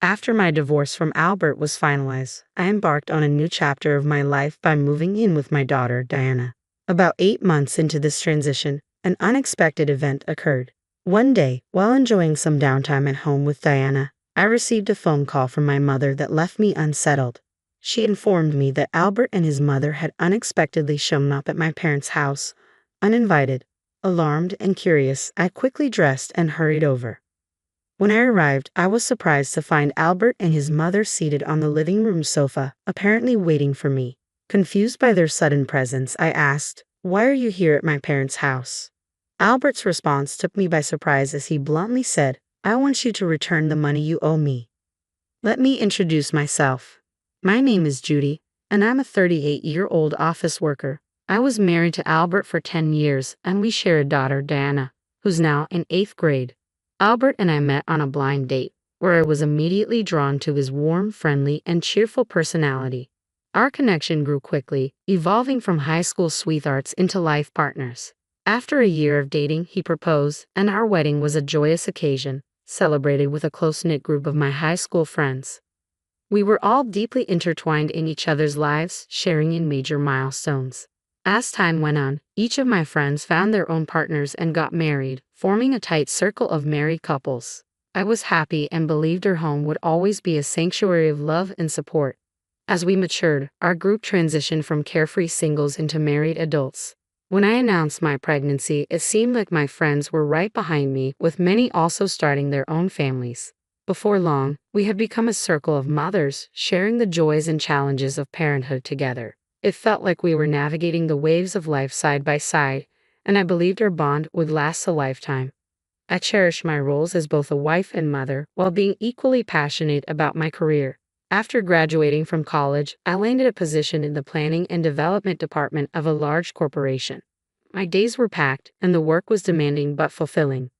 After my divorce from Albert was finalized, I embarked on a new chapter of my life by moving in with my daughter, Diana. About 8 months into this transition, an unexpected event occurred. One day, while enjoying some downtime at home with Diana, I received a phone call from my mother that left me unsettled. She informed me that Albert and his mother had unexpectedly shown up at my parents' house, uninvited. Alarmed and curious, I quickly dressed and hurried over. When I arrived, I was surprised to find Albert and his mother seated on the living room sofa, apparently waiting for me. Confused by their sudden presence, I asked, "Why are you here at my parents' house?" Albert's response took me by surprise as he bluntly said, "I want you to return the money you owe me." Let me introduce myself. My name is Judy, and I'm a 38-year-old office worker. I was married to Albert for 10 years, and we share a daughter, Diana, who's now in 8th grade. Albert and I met on a blind date, where I was immediately drawn to his warm, friendly, and cheerful personality. Our connection grew quickly, evolving from high school sweethearts into life partners. After a year of dating, he proposed, and our wedding was a joyous occasion, celebrated with a close-knit group of my high school friends. We were all deeply intertwined in each other's lives, sharing in major milestones. As time went on, each of my friends found their own partners and got married, forming a tight circle of married couples. I was happy and believed our home would always be a sanctuary of love and support. As we matured, our group transitioned from carefree singles into married adults. When I announced my pregnancy, it seemed like my friends were right behind me, with many also starting their own families. Before long, we had become a circle of mothers, sharing the joys and challenges of parenthood together. It felt like we were navigating the waves of life side by side, and I believed our bond would last a lifetime. I cherished my roles as both a wife and mother, while being equally passionate about my career. After graduating from college, I landed a position in the planning and development department of a large corporation. My days were packed, and the work was demanding but fulfilling.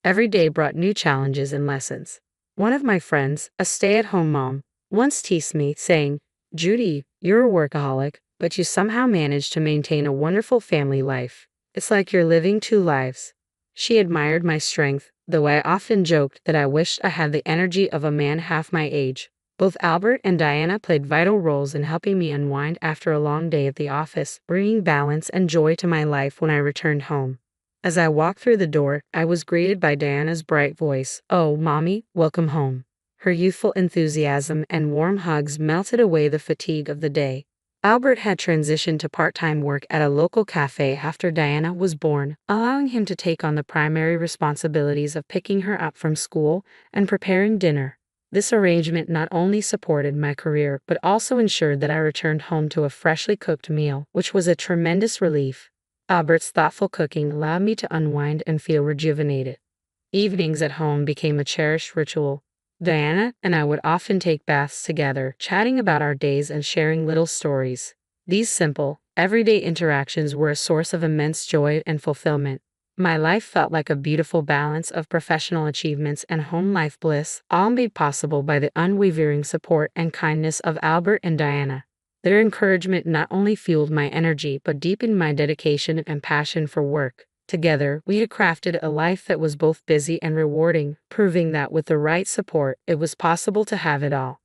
Every day brought new challenges and lessons. One of my friends, a stay-at-home mom, once teased me, saying, "Judy, you're a workaholic, but you somehow manage to maintain a wonderful family life. It's like you're living two lives." She admired my strength, though I often joked that I wished I had the energy of a man half my age. Both Albert and Diana played vital roles in helping me unwind after a long day at the office, bringing balance and joy to my life when I returned home. As I walked through the door, I was greeted by Diana's bright voice, "Oh, Mommy, welcome home." Her youthful enthusiasm and warm hugs melted away the fatigue of the day. Albert had transitioned to part-time work at a local cafe after Diana was born, allowing him to take on the primary responsibilities of picking her up from school and preparing dinner. This arrangement not only supported my career but also ensured that I returned home to a freshly cooked meal, which was a tremendous relief. Albert's thoughtful cooking allowed me to unwind and feel rejuvenated. Evenings at home became a cherished ritual. Diana and I would often take baths together, chatting about our days and sharing little stories. These simple, everyday interactions were a source of immense joy and fulfillment. My life felt like a beautiful balance of professional achievements and home life bliss, all made possible by the unwavering support and kindness of Albert and Diana. Their encouragement not only fueled my energy but deepened my dedication and passion for work. Together, we had crafted a life that was both busy and rewarding, proving that with the right support, it was possible to have it all.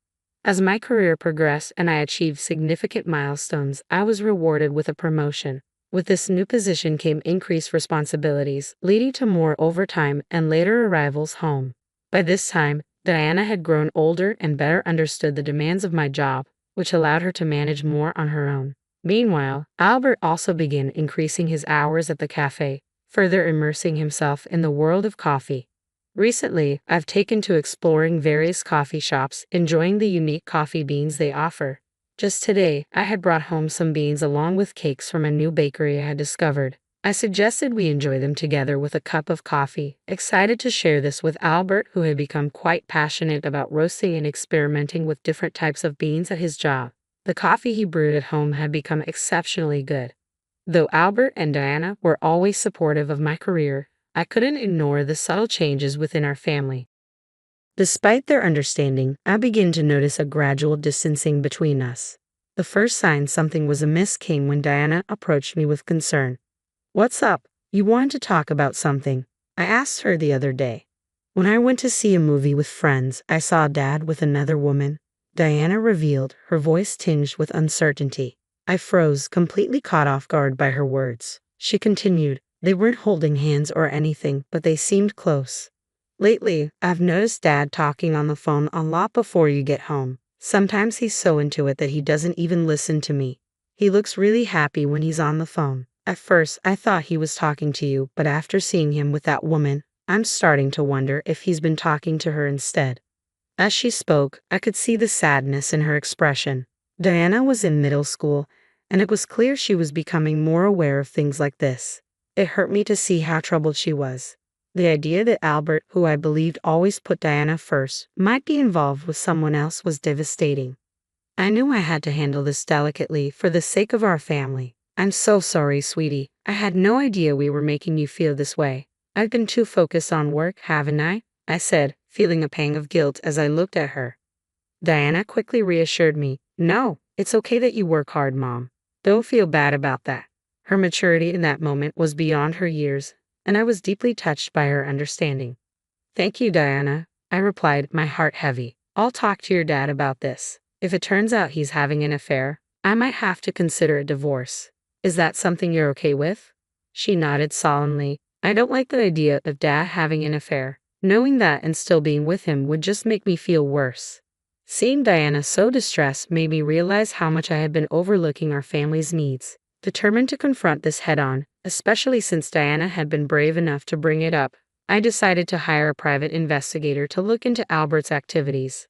As my career progressed and I achieved significant milestones, I was rewarded with a promotion. With this new position came increased responsibilities, leading to more overtime and later arrivals home. By this time, Diana had grown older and better understood the demands of my job, which allowed her to manage more on her own. Meanwhile, Albert also began increasing his hours at the cafe, further immersing himself in the world of coffee. Recently, I've taken to exploring various coffee shops, enjoying the unique coffee beans they offer. Just today, I had brought home some beans along with cakes from a new bakery I had discovered. I suggested we enjoy them together with a cup of coffee, excited to share this with Albert, who had become quite passionate about roasting and experimenting with different types of beans at his job. The coffee he brewed at home had become exceptionally good. Though Albert and Diana were always supportive of my career, I couldn't ignore the subtle changes within our family. Despite their understanding, I began to notice a gradual distancing between us. The first sign something was amiss came when Diana approached me with concern. "What's up? You wanted to talk about something," I asked her the other day. When I went to see a movie with friends, I saw Dad with another woman, Diana revealed, her voice tinged with uncertainty. I froze, completely caught off guard by her words. She continued, they weren't holding hands or anything, but they seemed close. Lately, I've noticed Dad talking on the phone a lot before you get home. Sometimes he's so into it that he doesn't even listen to me. He looks really happy when he's on the phone. At first, I thought he was talking to you, but after seeing him with that woman, I'm starting to wonder if he's been talking to her instead. As she spoke, I could see the sadness in her expression. Diana was in middle school, and it was clear she was becoming more aware of things like this. It hurt me to see how troubled she was. The idea that Albert, who I believed always put Diana first, might be involved with someone else was devastating. I knew I had to handle this delicately for the sake of our family. I'm so sorry, sweetie. I had no idea we were making you feel this way. I've been too focused on work, haven't I? I said, feeling a pang of guilt as I looked at her. Diana quickly reassured me. No, it's okay that you work hard, Mom. Don't feel bad about that. Her maturity in that moment was beyond her years, and I was deeply touched by her understanding. Thank you, Diana, I replied, my heart heavy. I'll talk to your dad about this. If it turns out he's having an affair, I might have to consider a divorce. Is that something you're okay with? She nodded solemnly. I don't like the idea of Dad having an affair. Knowing that and still being with him would just make me feel worse. Seeing Diana so distressed made me realize how much I had been overlooking our family's needs. Determined to confront this head-on, especially since Diana had been brave enough to bring it up, I decided to hire a private investigator to look into Albert's activities.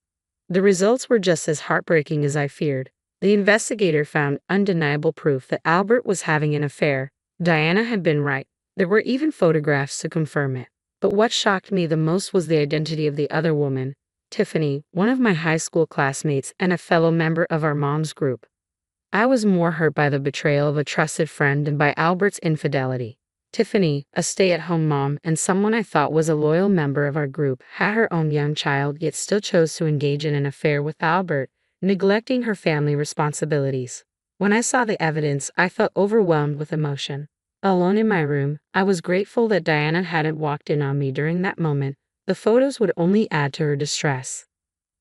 The results were just as heartbreaking as I feared. The investigator found undeniable proof that Albert was having an affair. Diana had been right. There were even photographs to confirm it. But what shocked me the most was the identity of the other woman, Tiffany, one of my high school classmates and a fellow member of our mom's group. I was more hurt by the betrayal of a trusted friend than by Albert's infidelity. Tiffany, a stay-at-home mom and someone I thought was a loyal member of our group, had her own young child yet still chose to engage in an affair with Albert, neglecting her family responsibilities. When I saw the evidence, I felt overwhelmed with emotion. Alone in my room, I was grateful that Diana hadn't walked in on me during that moment. The photos would only add to her distress.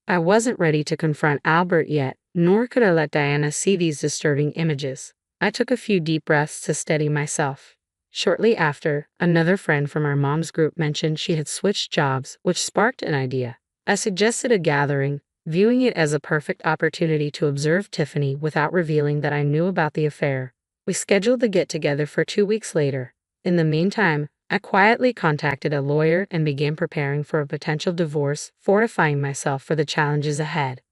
I wasn't ready to confront Albert yet, nor could I let Diana see these disturbing images. I took a few deep breaths to steady myself. Shortly after, another friend from our mom's group mentioned she had switched jobs, which sparked an idea. I suggested a gathering, viewing it as a perfect opportunity to observe Tiffany without revealing that I knew about the affair. We scheduled the get-together for 2 weeks later. In the meantime, I quietly contacted a lawyer and began preparing for a potential divorce, fortifying myself for the challenges ahead.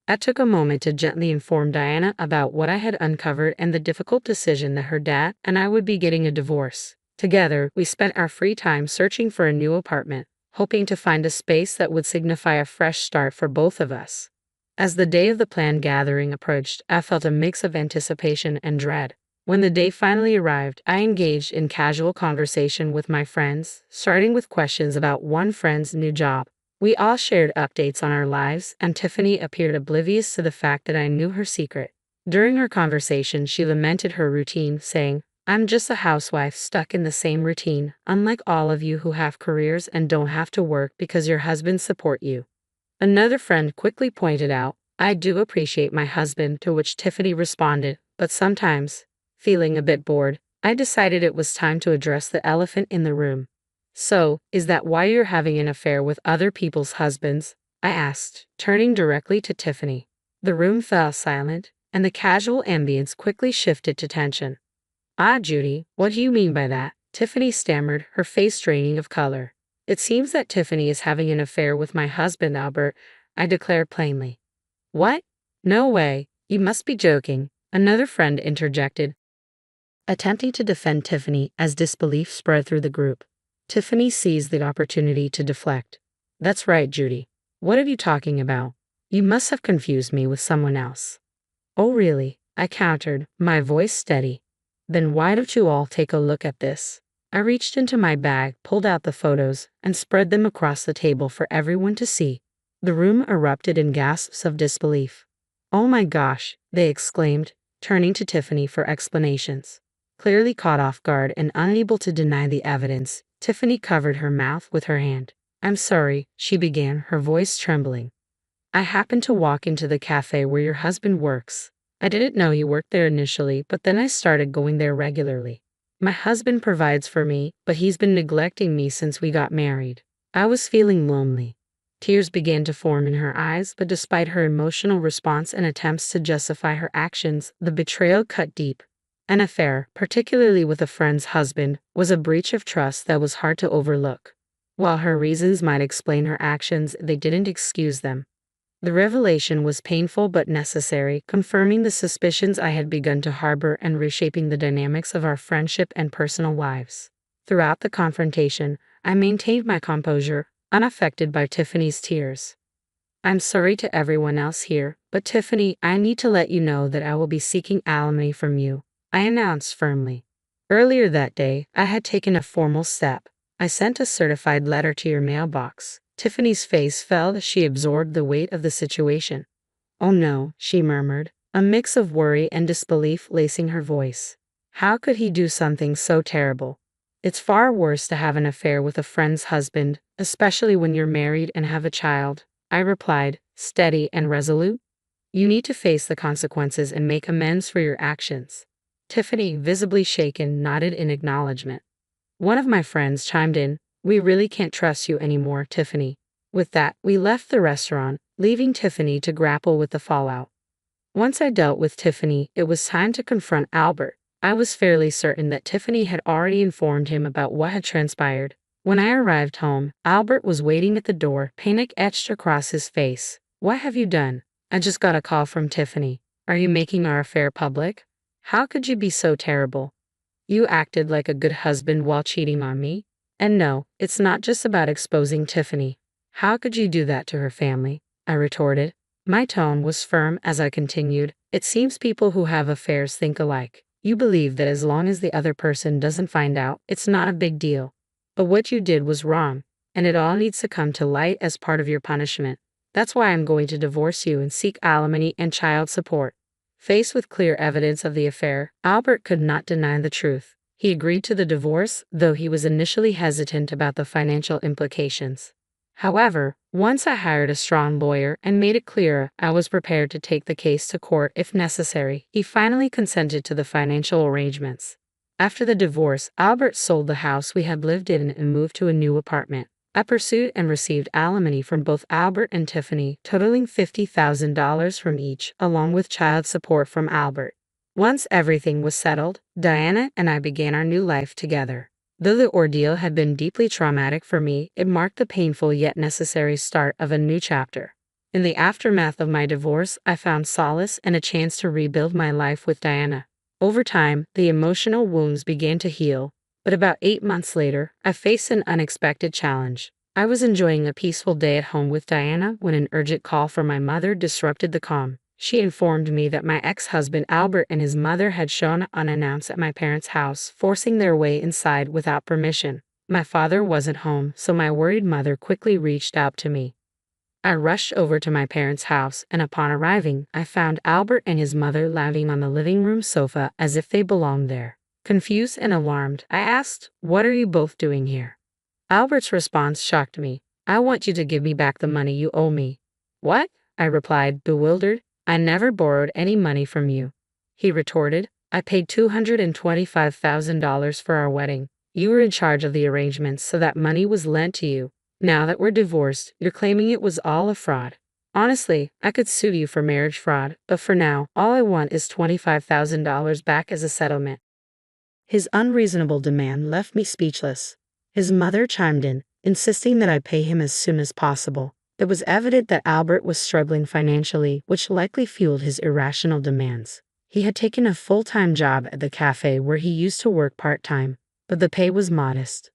I took a moment to gently inform Diana about what I had uncovered and the difficult decision that her dad and I would be getting a divorce. Together, we spent our free time searching for a new apartment, hoping to find a space that would signify a fresh start for both of us. As the day of the planned gathering approached, I felt a mix of anticipation and dread. When the day finally arrived, I engaged in casual conversation with my friends, starting with questions about one friend's new job. We all shared updates on our lives, and Tiffany appeared oblivious to the fact that I knew her secret. During our conversation, she lamented her routine, saying, I'm just a housewife stuck in the same routine, unlike all of you who have careers and don't have to work because your husbands support you. Another friend quickly pointed out, I do appreciate my husband, to which Tiffany responded, but sometimes, feeling a bit bored, I decided it was time to address the elephant in the room. So, is that why you're having an affair with other people's husbands? I asked, turning directly to Tiffany. The room fell silent, and the casual ambience quickly shifted to tension. Ah, Judy, what do you mean by that? Tiffany stammered, her face draining of color. It seems that Tiffany is having an affair with my husband, Albert, I declared plainly. What? No way, you must be joking, another friend interjected, attempting to defend Tiffany as disbelief spread through the group. Tiffany seized the opportunity to deflect. That's right, Judy. What are you talking about? You must have confused me with someone else. Oh, really? I countered, my voice steady. Then why don't you all take a look at this? I reached into my bag, pulled out the photos, and spread them across the table for everyone to see. The room erupted in gasps of disbelief. Oh my gosh, they exclaimed, turning to Tiffany for explanations. Clearly caught off guard and unable to deny the evidence, Tiffany covered her mouth with her hand. I'm sorry, she began, her voice trembling. I happened to walk into the cafe where your husband works. I didn't know you worked there initially, but then I started going there regularly. My husband provides for me, but he's been neglecting me since we got married. I was feeling lonely. Tears began to form in her eyes, but despite her emotional response and attempts to justify her actions, the betrayal cut deep. An affair, particularly with a friend's husband, was a breach of trust that was hard to overlook. While her reasons might explain her actions, they didn't excuse them. The revelation was painful but necessary, confirming the suspicions I had begun to harbor and reshaping the dynamics of our friendship and personal lives. Throughout the confrontation, I maintained my composure, unaffected by Tiffany's tears. I'm sorry to everyone else here, but Tiffany, I need to let you know that I will be seeking alimony from you, I announced firmly. Earlier that day, I had taken a formal step. I sent a certified letter to your mailbox. Tiffany's face fell as she absorbed the weight of the situation. Oh no, she murmured, a mix of worry and disbelief lacing her voice. How could he do something so terrible? It's far worse to have an affair with a friend's husband, especially when you're married and have a child, I replied, steady and resolute. You need to face the consequences and make amends for your actions. Tiffany, visibly shaken, nodded in acknowledgement. One of my friends chimed in, we really can't trust you anymore, Tiffany. With that, we left the restaurant, leaving Tiffany to grapple with the fallout. Once I dealt with Tiffany, it was time to confront Albert. I was fairly certain that Tiffany had already informed him about what had transpired. When I arrived home, Albert was waiting at the door, panic etched across his face. What have you done? I just got a call from Tiffany. Are you making our affair public? How could you be so terrible? You acted like a good husband while cheating on me. And no, it's not just about exposing Tiffany. How could you do that to her family? I retorted. My tone was firm as I continued. It seems people who have affairs think alike. You believe that as long as the other person doesn't find out, it's not a big deal. But what you did was wrong, and it all needs to come to light as part of your punishment. That's why I'm going to divorce you and seek alimony and child support. Faced with clear evidence of the affair, Albert could not deny the truth. He agreed to the divorce, though he was initially hesitant about the financial implications. However, once I hired a strong lawyer and made it clear I was prepared to take the case to court if necessary, he finally consented to the financial arrangements. After the divorce, Albert sold the house we had lived in and moved to a new apartment. I pursued and received alimony from both Albert and Tiffany, totaling $50,000 from each, along with child support from Albert. Once everything was settled, Diana and I began our new life together. Though the ordeal had been deeply traumatic for me, it marked the painful yet necessary start of a new chapter. In the aftermath of my divorce, I found solace and a chance to rebuild my life with Diana. Over time, the emotional wounds began to heal, but about 8 months later, I faced an unexpected challenge. I was enjoying a peaceful day at home with Diana when an urgent call from my mother disrupted the calm. She informed me that my ex-husband Albert and his mother had shown up unannounced at my parents' house, forcing their way inside without permission. My father wasn't home, so my worried mother quickly reached out to me. I rushed over to my parents' house, and upon arriving, I found Albert and his mother lounging on the living room sofa as if they belonged there. Confused and alarmed, I asked, "What are you both doing here?" Albert's response shocked me. "I want you to give me back the money you owe me." "What?" I replied, bewildered. "I never borrowed any money from you." He retorted, "I paid $225,000 for our wedding. You were in charge of the arrangements, so that money was lent to you. Now that we're divorced, you're claiming it was all a fraud. Honestly, I could sue you for marriage fraud, but for now, all I want is $25,000 back as a settlement." His unreasonable demand left me speechless. His mother chimed in, insisting that I pay him as soon as possible. It was evident that Albert was struggling financially, which likely fueled his irrational demands. He had taken a full-time job at the cafe where he used to work part-time, but the pay was modest.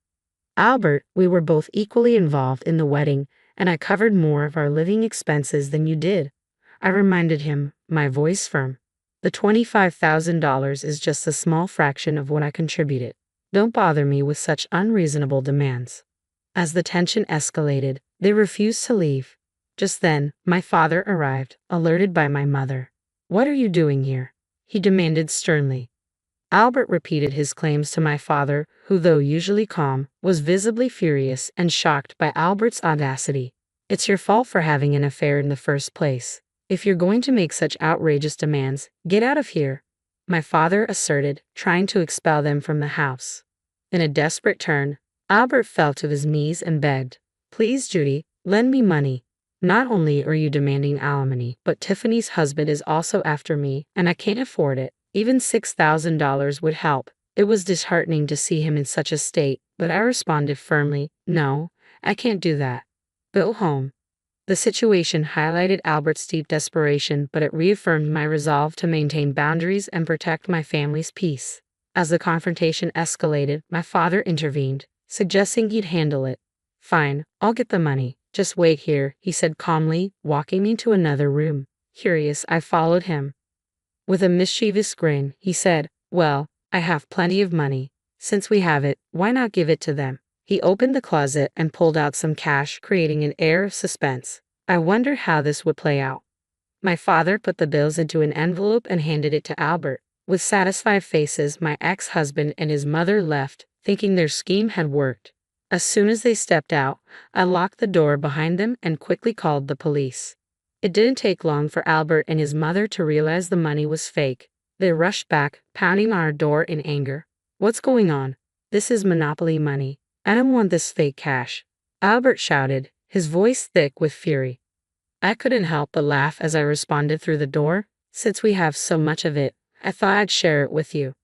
"Albert, we were both equally involved in the wedding, and I covered more of our living expenses than you did," I reminded him, my voice firm. "The $25,000 is just a small fraction of what I contributed. Don't bother me with such unreasonable demands." As the tension escalated, they refused to leave. Just then, my father arrived, alerted by my mother. "What are you doing here?" he demanded sternly. Albert repeated his claims to my father, who, though usually calm, was visibly furious and shocked by Albert's audacity. It's your fault for having an affair in the first place. If you're going to make such outrageous demands, get out of here, my father asserted, trying to expel them from the house. In a desperate turn, Albert fell to his knees and begged, "Please, Judy, lend me money. Not only are you demanding alimony, but Tiffany's husband is also after me, and I can't afford it. Even $6,000 would help." It was disheartening to see him in such a state, but I responded firmly, "No, I can't do that. Go home." The situation highlighted Albert's deep desperation, but it reaffirmed my resolve to maintain boundaries and protect my family's peace. As the confrontation escalated, my father intervened, suggesting he'd handle it. "Fine, I'll get the money. Just wait here," he said calmly, walking me to another room. Curious, I followed him. With a mischievous grin, he said, "Well, I have plenty of money. Since we have it, why not give it to them?" He opened the closet and pulled out some cash, creating an air of suspense. I wondered how this would play out. My father put the bills into an envelope and handed it to Albert. With satisfied faces, my ex-husband and his mother left, thinking their scheme had worked. As soon as they stepped out, I locked the door behind them and quickly called the police. It didn't take long for Albert and his mother to realize the money was fake. They rushed back, pounding on our door in anger. "What's going on? This is Monopoly money. I don't want this fake cash," Albert shouted, his voice thick with fury. I couldn't help but laugh as I responded through the door. "Since we have so much of it, I thought I'd share it with you."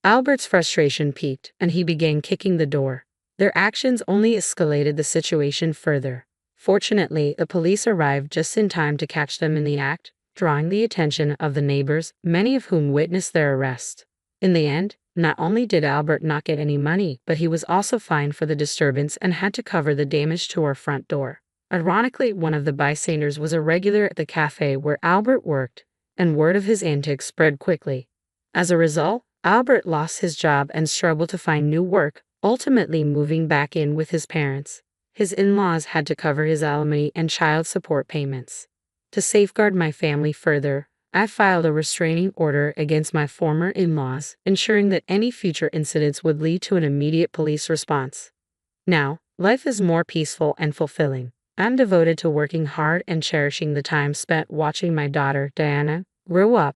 Albert's frustration peaked, and he began kicking the door. Their actions only escalated the situation further. Fortunately, the police arrived just in time to catch them in the act, drawing the attention of the neighbors, many of whom witnessed their arrest. In the end, not only did Albert not get any money, but he was also fined for the disturbance and had to cover the damage to our front door. Ironically, one of the bystanders was a regular at the cafe where Albert worked, and word of his antics spread quickly. As a result, Albert lost his job and struggled to find new work, ultimately moving back in with his parents. His in-laws had to cover his alimony and child support payments. To safeguard my family further, I filed a restraining order against my former in-laws, ensuring that any future incidents would lead to an immediate police response. Now, life is more peaceful and fulfilling. I'm devoted to working hard and cherishing the time spent watching my daughter, Diana, grow up.